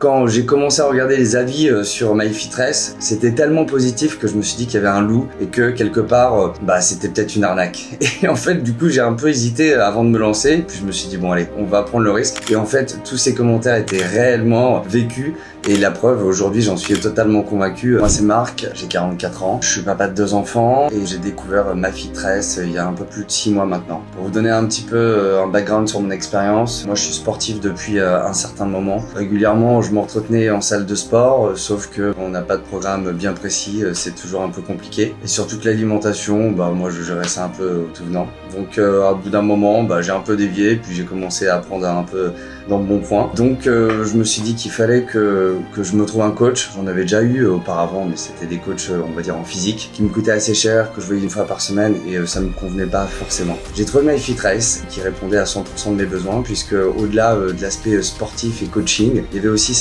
Quand j'ai commencé à regarder les avis sur MyFitness, c'était tellement positif que je me suis dit qu'il y avait un loup et que quelque part, c'était peut-être une arnaque. Et en fait, du coup, j'ai un peu hésité avant de me lancer. Puis je me suis dit, bon allez, on va prendre le risque. Et en fait, tous ces commentaires étaient réellement vécus. Et la preuve, aujourd'hui, j'en suis totalement convaincu. Moi, c'est Marc, j'ai 44 ans. Je suis papa de 2 enfants et j'ai découvert MyFitness il y a un peu plus de 6 mois maintenant. Pour vous donner un petit peu un background sur mon expérience, moi, je suis sportif depuis un certain moment. Régulièrement, je m'entretenais en salle de sport, sauf que on n'a pas de programme bien précis, c'est toujours un peu compliqué. Et surtout que l'alimentation, moi, je gérais ça un peu au tout venant. Donc, à bout d'un moment, j'ai un peu dévié, puis j'ai commencé à prendre un peu dans le bon point. Donc, je me suis dit qu'il fallait que je me trouve un coach. J'en avais déjà eu auparavant, mais c'était des coachs, on va dire, en physique, qui me coûtaient assez cher, que je voyais une fois par semaine, et ça me convenait pas forcément. J'ai trouvé MyFitness, qui répondait à 100% de mes besoins, puisque au-delà de l'aspect sportif et coaching, il y avait aussi cet